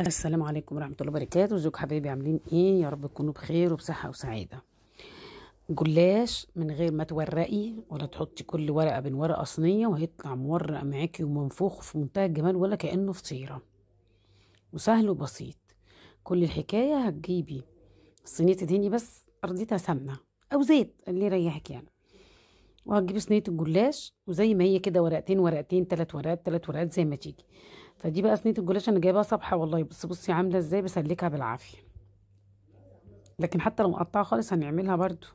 السلام عليكم ورحمة الله وبركاته. ازيكم حبايبي، عاملين ايه؟ يا رب تكونوا بخير وبصحة وسعادة. جلاش من غير ما تورقي ولا تحطي كل ورقة بين ورقة صينية، وهيطلع مورق معاكي ومنفوخ في منتهى الجمال ولا كأنه فطيرة، وسهل وبسيط. كل الحكاية هتجيبي صينية تدهني بس أرضيتها سمنة أو زيت اللي يريحك يعني، وهتجيبي صينية الجلاش وزي ما هي كده ورقتين ورقتين، 3 ورقات 3 ورقات زي ما تيجي. فدي بقى صينية الجلاش انا جايباها صبحة والله، بصي عاملة ازاي، بسلكها بالعافية. لكن حتى لو مقطعة خالص هنعملها برضو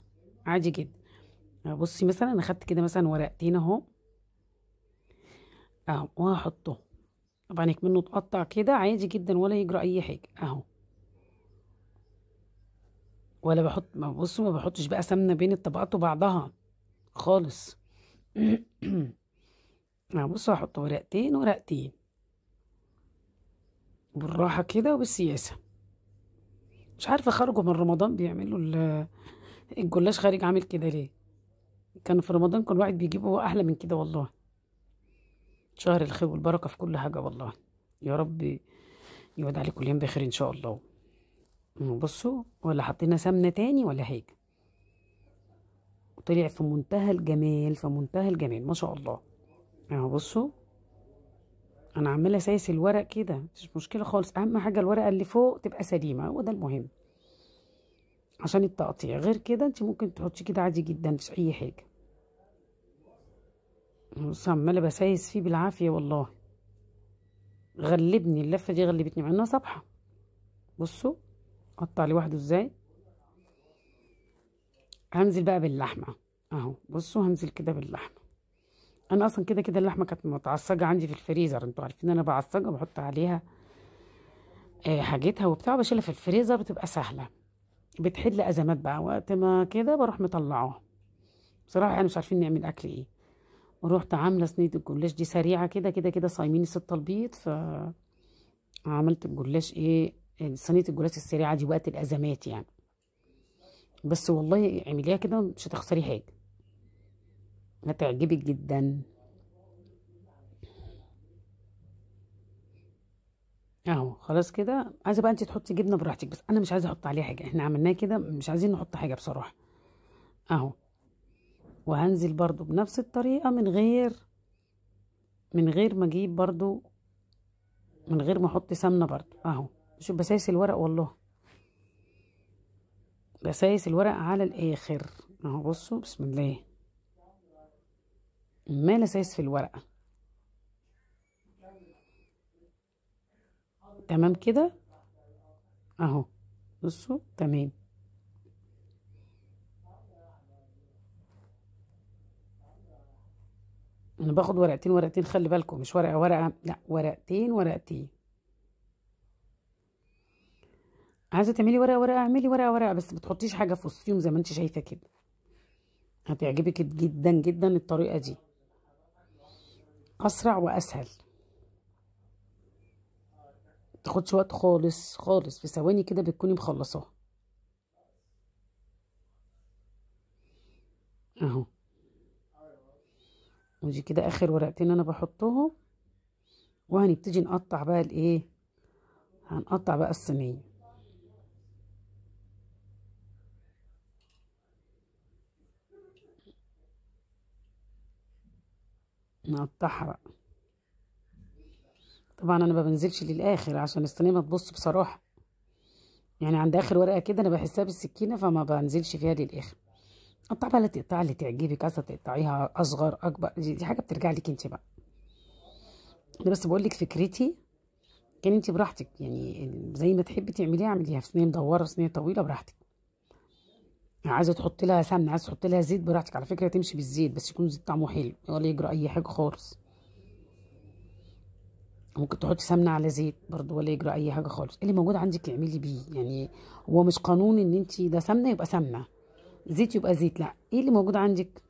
عادي جدا. بصي مثلا انا خدت كده مثلا ورقتين اهو، وهحطه. طبعا منه تقطع كده عادي جدا ولا يجرى اي حاجة اهو. ولا بحط، ما بصوا ما بحطش بقى سمنة بين الطبقات وبعضها خالص. بصوا هحط ورقتين ورقتين بالراحة كده وبالسياسة. مش عارفة خرجوا من رمضان بيعملوا الجلاش خارج عامل كده ليه؟ كان في رمضان كل واحد بيجيبه احلى من كده والله. شهر الخير والبركة في كل حاجة والله. يا رب يوعد عليكم اليوم بخير ان شاء الله. بصوا ولا حطينا سمنة تاني ولا حاجة، طلع في منتهى الجمال، في منتهى الجمال ما شاء الله. اهو بصوا انا عمالة اسايس الورق كده، مفيش مشكلة خالص. اهم حاجة الورقة اللي فوق تبقى سليمة، وده المهم عشان التقطيع. غير كده انت ممكن تحطي كده عادي جدا، مفيش اي حاجة. بص عمالة بسايس فيه بالعافية والله. غلبني اللفة دي، غلبتني مع انها صبحة. بصوا قطع لوحده ازاي. هنزل بقى باللحمة اهو. بصوا هنزل كده باللحمة. انا اصلا كده كده اللحمة كانت متعصجة عندي في الفريزر، انتوا عارفين انا بعصجها بحط عليها حاجتها وبتاع، بشيلها في الفريزر بتبقى سهلة، بتحل ازمات بقى. وقت ما كده بروح مطلعاها. بصراحة يعني مش عارفين نعمل اكل ايه، ورحت عاملة صينية الجلاش دي سريعة كده كده كده، صايمين 6 البيض، فعملت الجلاش ايه، صينية الجلاش السريعة دي وقت الازمات يعني. بس والله اعمليها كده مش هتخسري حاجة، هتعجبك جدا. اهو خلاص كده. عايزه بقى انت تحطي جبنه براحتك، بس انا مش عايزه احط عليها حاجه، احنا عملناها كده مش عايزين نحط حاجه بصراحه اهو. وهنزل برضو بنفس الطريقه من غير ما اجيب برضو، من غير ما احط سمنه برضو اهو. شوف بسايس الورق والله، بسايس الورق على الاخر اهو. بصوا بسم الله، عماله اسايس في الورقه. تمام كده اهو. بصوا تمام. انا باخد ورقتين ورقتين، خلي بالكم مش ورقه ورقه، لا ورقتين ورقتين. عايزه تعملي ورقه ورقه اعملي ورقه ورقه، بس ما تحطيش حاجه في وسطهم زي ما انت شايفه كده. هتعجبك جدا جدا الطريقه دي، اسرع واسهل، متاخدش وقت خالص خالص، في ثواني كده بتكوني مخلصاها اهو. ودي كده اخر ورقتين انا بحطهم، وهنبتدي نقطع بقى الايه، هنقطع بقى الصينيه، نقطعها بقى. طبعا انا ما بنزلش للاخر عشان الصينيه ما تبص بصراحه، يعني عند اخر ورقه كده انا بحسها بالسكينه، فما بنزلش فيها للاخر. قطع بقى تقطعي اللي تعجبك، عايزه تقطعيها اصغر اكبر، دي حاجه بترجع لك انت بقى. انا بس بقول لك فكرتي، كان انت براحتك يعني، زي ما تحبي تعمليها اعمليها في صينيه مدوره، صينيه طويله براحتك. عايزه تحطي لها سمنه، عايزه تحطي لها زيت براحتك، على فكره تمشي بالزيت بس يكون زيت طعمه حلو ولا يجرى اي حاجه خالص. ممكن تحطي سمنه على زيت برضو ولا يجرى اي حاجه خالص، اللي موجود عندك اعملي بيه يعني. هو مش قانون ان انت ده سمنه يبقى سمنه، زيت يبقى زيت، لا، ايه اللي موجود عندك،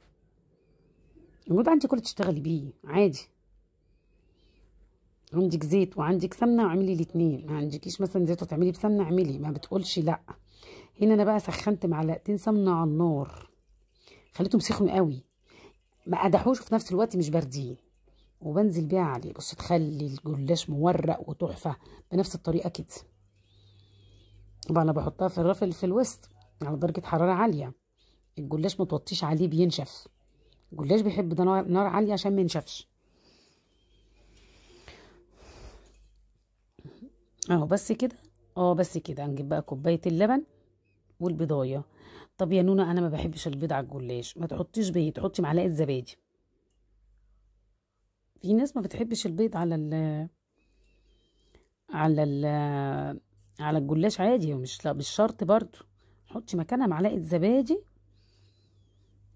موجود عندك كله تشتغلي بيه عادي. عندك زيت وعندك سمنه واعملي الاثنين، ما عندكيش مثلا زيت وتعملي بسمنه اعملي، ما بتقولش لا. هنا انا بقى سخنت معلقتين سمنه على النار، خليتهم سخنوا قوي، ما قدحوش وفي نفس الوقت مش باردين، وبنزل بيها عليه. بص تخلي الجلاش مورق وتحفه بنفس الطريقه كده. طبعا انا بحطها في الرف في الوسط على درجه حراره عاليه. الجلاش متوطيش عليه بينشف. الجلاش بيحب ده نار عاليه عشان ما ينشفش. اهو بس كده. بس كده. هنجيب بقى كوبايه اللبن والبيضايه. طب يا نونا انا ما بحبش البيض على الجلاش. ما تحطيش بيض، تحطي معلقه زبادي. في ناس ما بتحبش البيض على ال على الجلاش عادي، ومش لا مش شرط برضو. حطي مكانها معلقه زبادي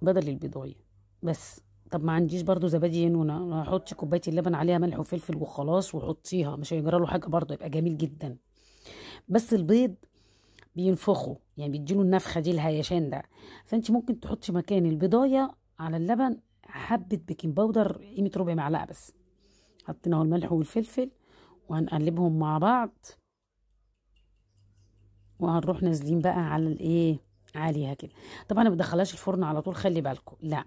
بدل البيضايه بس. طب ما عنديش برضو زبادي يا نونا، حطي كوبايه اللبن عليها ملح وفلفل وخلاص وحطيها، مش هيجرى له حاجه برضو، يبقى جميل جدا. بس البيض بينفخه، يعني بيديله النفخه دي الهيشان ده. فانت ممكن تحطي مكان البيضايه على اللبن حبه بيكنج باودر، قيمه ربع معلقه بس. حطينا اهو الملح والفلفل وهنقلبهم مع بعض. وهنروح نازلين بقى على الايه، عليها كده. طبعا انا ما بدخلهاش الفرن على طول، خلي بالكم، لا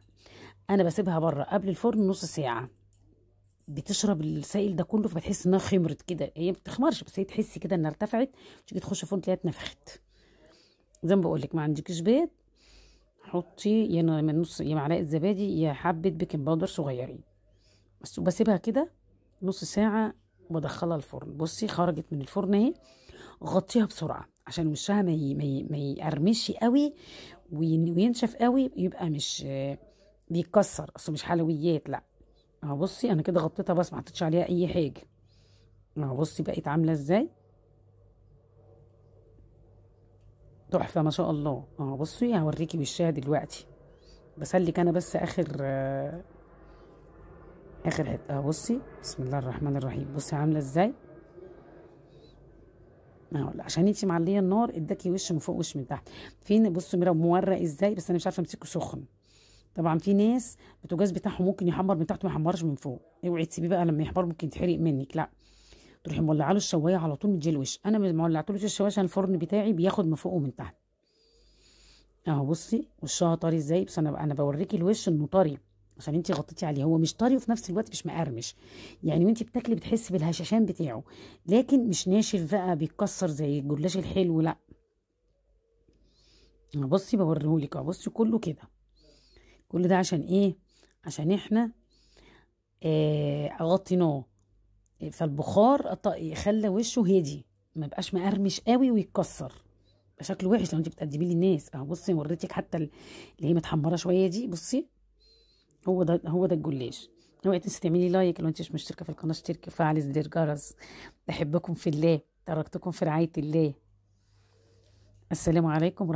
انا بسيبها بره قبل الفرن نص ساعه. بتشرب السائل ده كله، فبتحس انها خمرت كده. هي ما بتخمرش بس هي تحسي كده انها ارتفعت. تيجي تخش الفرن تلاقيها اتنفخت. زي ما بقول لك، ما عندكش بيض حطي يا من نص يا معلقه زبادي يا حبه بيكنج باودر صغيرين بس. وبسيبها كده نص ساعه وبدخلها الفرن. بصي خرجت من الفرن اهي. غطيها بسرعه عشان وشها ما يقرمش قوي وينشف قوي، يبقى مش بيتكسر. اصل مش حلويات، لا. اهو بصي انا كده غطيتها بس ما حطيتش عليها اي حاجه. اهو بصي بقت عامله ازاي، تحفه ما شاء الله. اهو بصي هوريكي وشها دلوقتي. بسلك انا بس اخر حته. اهو بصي بسم الله الرحمن الرحيم. بصي عامله ازاي اهو. عشان انتي معليه النار اداكي وش من فوق وش من تحت. فين بصوا مورق ازاي، بس انا مش عارفه امسكه سخن. طبعا في ناس البوتاجاز بتاعهم ممكن يحمر من تحت وما يحمرش من فوق. اوعي تسيبيه بقى لما يحمر ممكن يتحرق منك، لا تروحي مولعه له الشوايه على طول مديه الوش. انا ما مولعتلوش الشوايه عشان الفرن بتاعي بياخد من فوق ومن تحت. اهو بصي وشها طري ازاي. بس انا بوريكي الوش انه طري عشان انتي غطيتي عليه. هو مش طري وفي نفس الوقت مش مقرمش، يعني وانتي بتاكلي بتحسي بالهشاشان بتاعه، لكن مش ناشف بقى بيتكسر زي الجلاش الحلو، لا. بصي بوريهولك اهو. بصي كله كده. كل ده عشان ايه؟ عشان احنا غطيناه، فالبخار خلى وشه هادي، ما بقاش مقرمش قوي ويتكسر. يبقى شكله وحش لو انت بتقدميه للناس. اهو بصي وريتك حتى اللي هي متحمره شويه دي. بصي هو ده الجلاش. اوعي تنسي تعملي لايك لو انت مش مشتركه في القناه، اشتركي وفعلي زر الجرس. بحبكم في الله، تركتكم في رعايه الله. السلام عليكم ورحمه